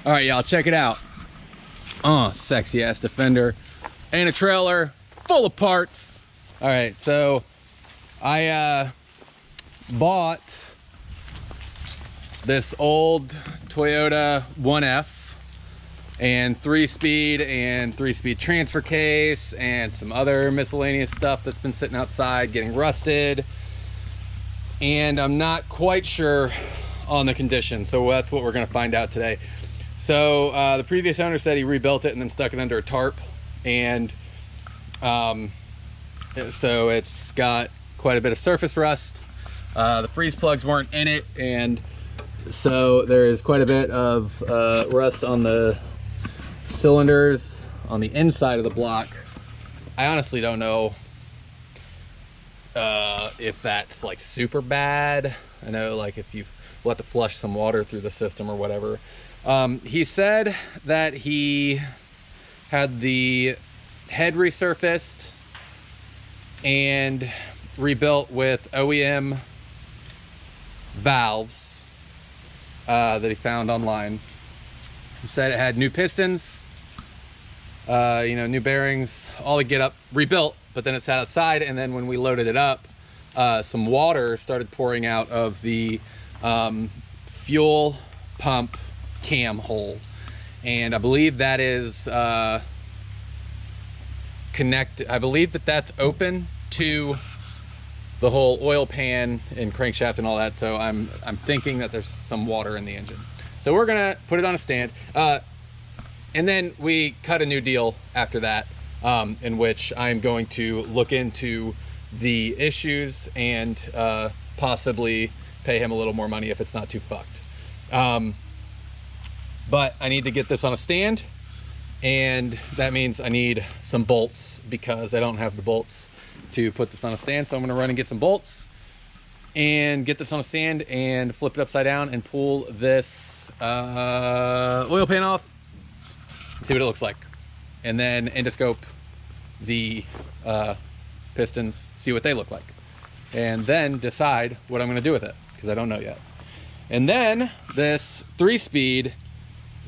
All right, y'all, check it out. Sexy ass Defender and a trailer full of parts. All right, so I bought this old Toyota 1F and 3-speed transfer case and some other miscellaneous stuff that's been sitting outside getting rusted, and I'm not quite sure on the condition, so that's what we're going to find out today. So the previous owner said he rebuilt it and then stuck it under a tarp, and so it's got quite a bit of surface rust. The freeze plugs weren't in it, and so there is quite a bit of rust on the cylinders on the inside of the block. I honestly don't know if that's like super bad. I know, like, if you will have to flush some water through the system or whatever. He said that he had the head resurfaced and rebuilt with OEM valves that he found online. He said it had new pistons, you know, new bearings, all to get up, rebuilt, but then it sat outside, and then when we loaded it up, some water started pouring out of the fuel pump cam hole, and I believe that is I believe that that's open to the whole oil pan and crankshaft and all that, so I'm thinking that there's some water in the engine. So we're gonna put it on a stand, and then we cut a new deal after that, in which I'm going to look into the issues and possibly pay him a little more money if it's not too fucked. But I need to get this on a stand, and that means I need some bolts because I don't have the bolts to put this on a stand. So I'm gonna run and get some bolts and get this on a stand and flip it upside down and pull this oil pan off, see what it looks like, and then endoscope the pistons, see what they look like, and then decide what I'm gonna do with it, because I don't know yet. And then this 3-speed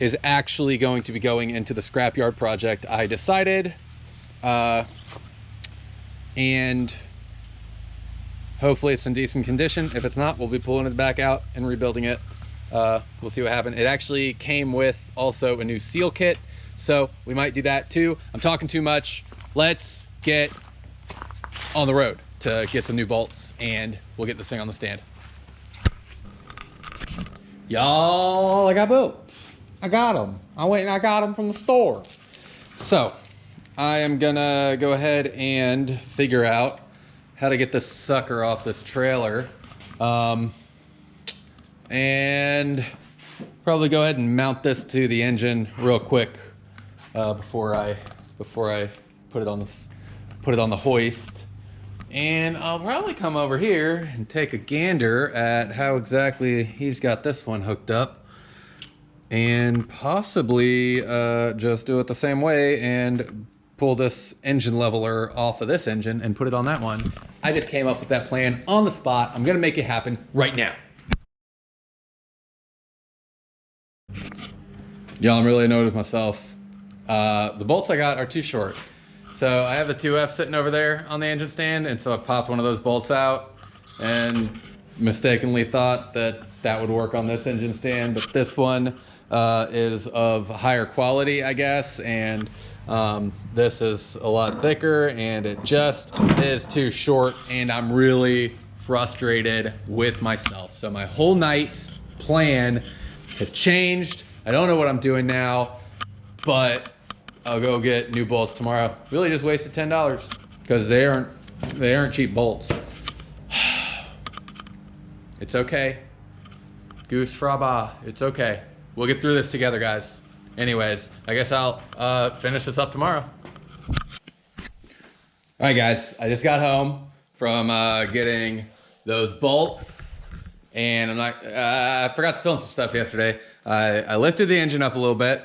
is actually going to be going into the scrapyard project, I decided, and hopefully it's in decent condition. If it's not, we'll be pulling it back out and rebuilding it. We'll see what happens. It actually came with also a new seal kit, so we might do that too. I'm talking too much. Let's get on the road to get some new bolts, and we'll get this thing on the stand. Y'all, I got bolts. I got them. I went and I got them from the store. So I am gonna go ahead and figure out how to get this sucker off this trailer, and probably go ahead and mount this to the engine real quick before I put it on the hoist. And I'll probably come over here and take a gander at how exactly he's got this one hooked up, and possibly just do it the same way and pull this engine leveler off of this engine and put it on that one. I just came up with that plan on the spot. I'm gonna make it happen right now. Y'all, I'm really annoyed with myself. The bolts I got are too short. So I have the 2F sitting over there on the engine stand, and so I popped one of those bolts out and mistakenly thought that that would work on this engine stand, but this one is of higher quality, I guess, and this is a lot thicker, and it just is too short, and I'm really frustrated with myself. So my whole night's plan has changed. I don't know what I'm doing now, but I'll go get new bolts tomorrow. Really just wasted $10 because they aren't cheap bolts. It's okay. Goose fraba, it's okay. We'll get through this together, guys. Anyways, I guess I'll finish this up tomorrow. All right, guys, I just got home from getting those bolts, and I forgot to film some stuff yesterday. I lifted the engine up a little bit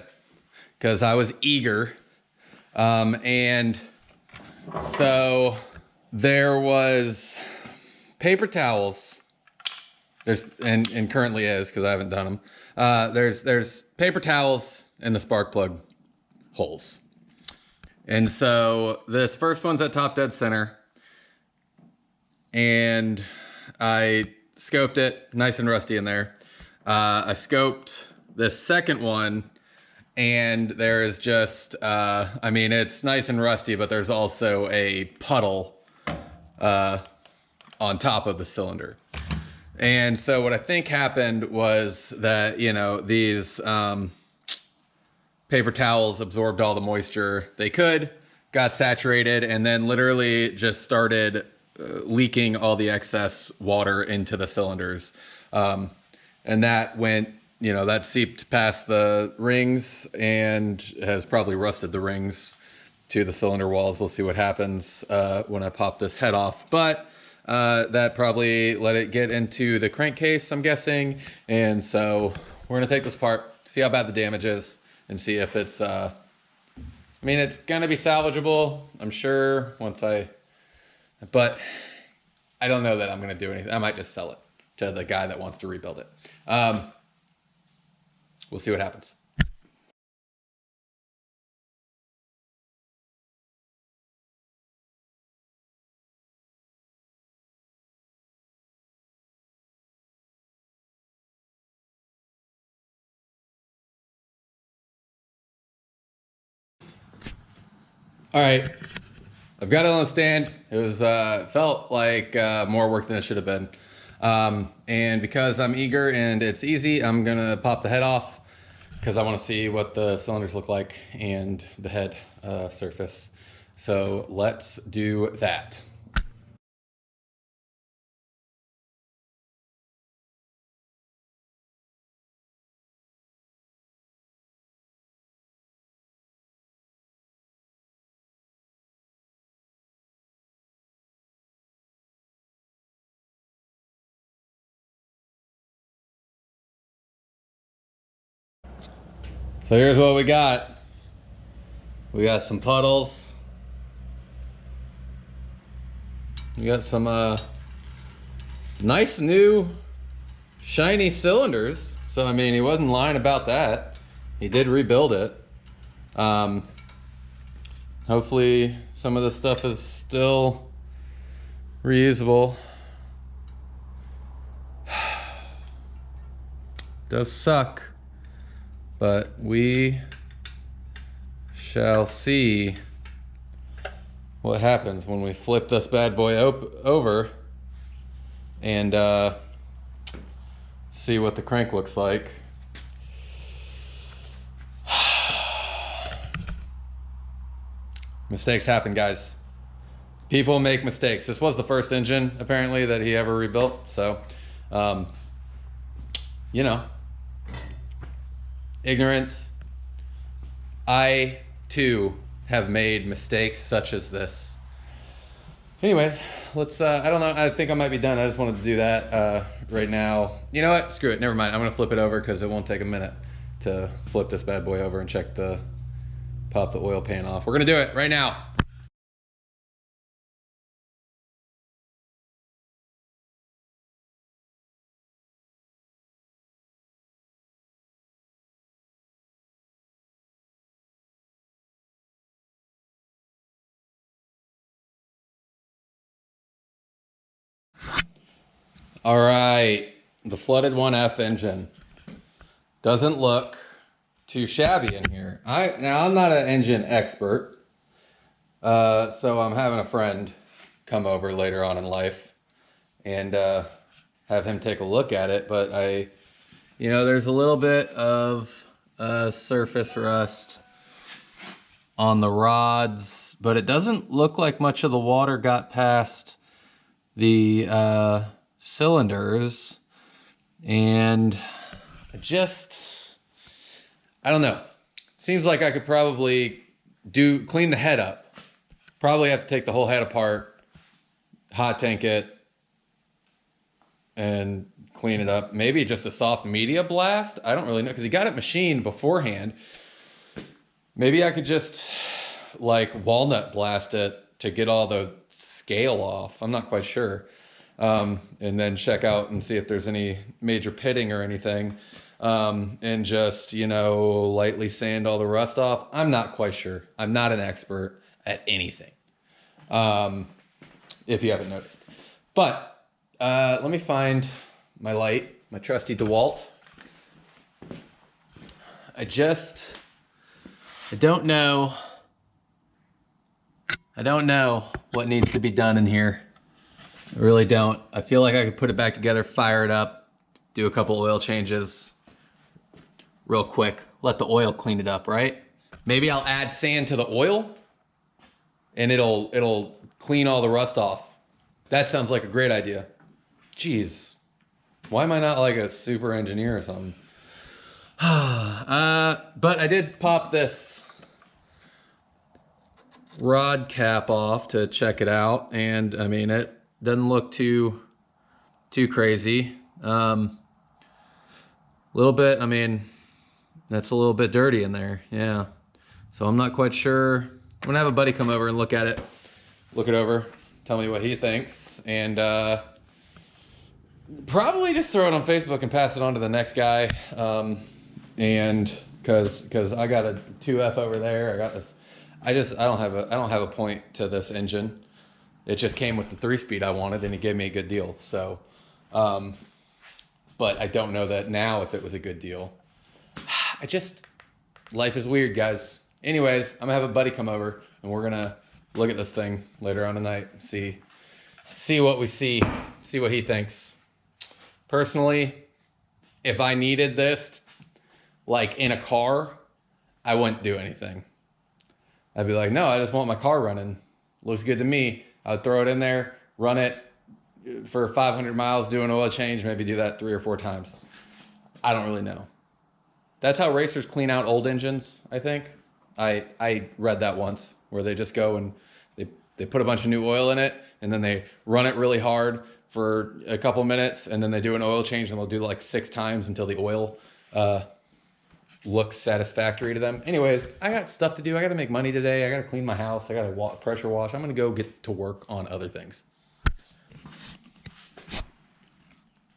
because I was eager, and so there was paper towels. And currently is, because I haven't done them. There's paper towels in the spark plug holes. And so this first one's at top dead center. And I scoped it, nice and rusty in there. I scoped this second one, and there is just, I mean, it's nice and rusty, but there's also a puddle on top of the cylinder. And so what I think happened was that, you know, these paper towels absorbed all the moisture they could, got saturated, and then literally just started leaking all the excess water into the cylinders. And that went, you know, that seeped past the rings and has probably rusted the rings to the cylinder walls. We'll see what happens when I pop this head off. But that probably let it get into the crankcase, I'm guessing. And so we're gonna take this apart, see how bad the damage is, and see if it's, I mean, it's gonna be salvageable, I'm sure, but I don't know that I'm gonna do anything. I might just sell it to the guy that wants to rebuild it. We'll see what happens. All right, I've got it on the stand. It was felt like more work than it should have been. And because I'm eager and it's easy, I'm gonna pop the head off because I want to see what the cylinders look like and the head surface. So let's do that. So here's what we got. We got some puddles. We got some nice new shiny cylinders. So I mean, he wasn't lying about that. He did rebuild it. Hopefully some of this stuff is still reusable. Does suck, but we shall see what happens when we flip this bad boy over and see what the crank looks like. Mistakes happen, guys. People make mistakes. This was the first engine, apparently, that he ever rebuilt. So, you know, ignorance. I, too, have made mistakes such as this. Anyways, let's, I don't know, I think I might be done. I just wanted to do that right now. You know what? Screw it. Never mind. I'm going to flip it over because it won't take a minute to flip this bad boy over and check pop the oil pan off. We're going to do it right now. All right, the flooded 1F engine doesn't look too shabby in here. Now I'm not an engine expert, so I'm having a friend come over later on in life and have him take a look at it. But you know, there's a little bit of surface rust on the rods, but it doesn't look like much of the water got past the cylinders, and I don't know. Seems like I could probably clean the head up. Probably have to take the whole head apart, hot tank it, and clean it up. Maybe just a soft media blast. I don't really know because he got it machined beforehand. Maybe I could just like walnut blast it to get all the scale off. I'm not quite sure. And then check out and see if there's any major pitting or anything. and just, you know, lightly sand all the rust off. I'm not quite sure. I'm not an expert at anything, if you haven't noticed. But let me find my light, my trusty DeWalt. I don't know what needs to be done in here. I really don't. I feel like I could put it back together, fire it up, do a couple oil changes real quick, let the oil clean it up, right? Maybe I'll add sand to the oil and it'll clean all the rust off. That sounds like a great idea. Jeez. Why am I not like a super engineer or something? But I did pop this rod cap off to check it out, and I mean, it doesn't look too crazy. Little bit, I mean, that's a little bit dirty in there, yeah. So I'm not quite sure. I'm gonna have a buddy come over and look at it, look it over, tell me what he thinks, and probably just throw it on Facebook and pass it on to the next guy. And because I got a 2F over there, I got this. I don't have a point to this engine. It just came with the 3-speed I wanted, and he gave me a good deal. So, but I don't know that now if it was a good deal. Life is weird, guys. Anyways, I'm gonna have a buddy come over, and we're gonna look at this thing later on tonight. See what we see what he thinks. Personally, if I needed this, like in a car, I wouldn't do anything. I'd be like, no, I just want my car running. Looks good to me. I would throw it in there, run it for 500 miles, do an oil change, maybe do that 3 or 4 times. I don't really know. That's how racers clean out old engines, I think. I read that once, where they just go and they put a bunch of new oil in it, and then they run it really hard for a couple minutes, and then they do an oil change, and they'll do like 6 times until the oil looks satisfactory to them. Anyways, I got stuff to do. I got to make money today. I got to clean my house. I got to pressure wash. I'm going to go get to work on other things.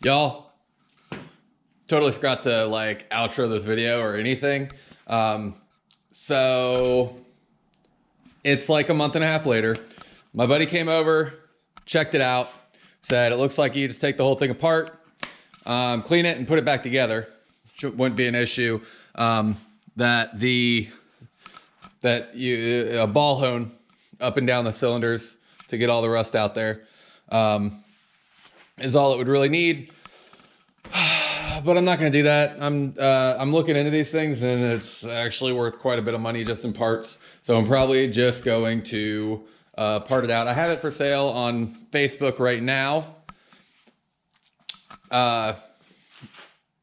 Y'all, totally forgot to like outro this video or anything. So it's like a month and a half later. My buddy came over, checked it out, said it looks like you just take the whole thing apart, clean it and put it back together. Wouldn't be an issue. That a ball hone up and down the cylinders to get all the rust out there is all it would really need. But I'm not going to do that. I'm looking into these things, and it's actually worth quite a bit of money just in parts. So I'm probably just going to part it out. I have it for sale on Facebook right now.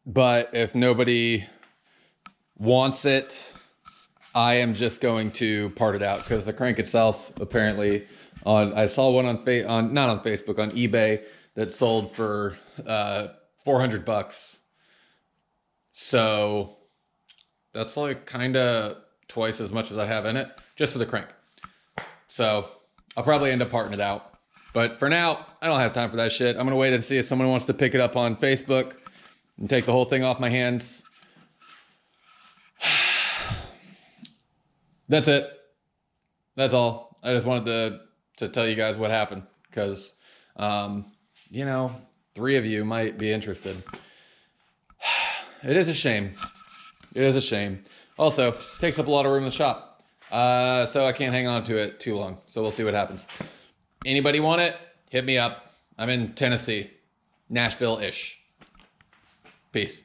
But if nobody wants it, I am just going to part it out, because the crank itself, apparently, I saw one not on Facebook, on eBay, that sold for $400. So that's like kind of twice as much as I have in it, just for the crank. So I'll probably end up parting it out. But for now, I don't have time for that shit. I'm gonna wait and see if someone wants to pick it up on Facebook and take the whole thing off my hands. That's it. That's all. I just wanted to tell you guys what happened, because, you know, 3 of you might be interested. It is a shame. It is a shame. Also, takes up a lot of room in the shop. So I can't hang on to it too long. So we'll see what happens. Anybody want it? Hit me up. I'm in Tennessee. Nashville-ish. Peace.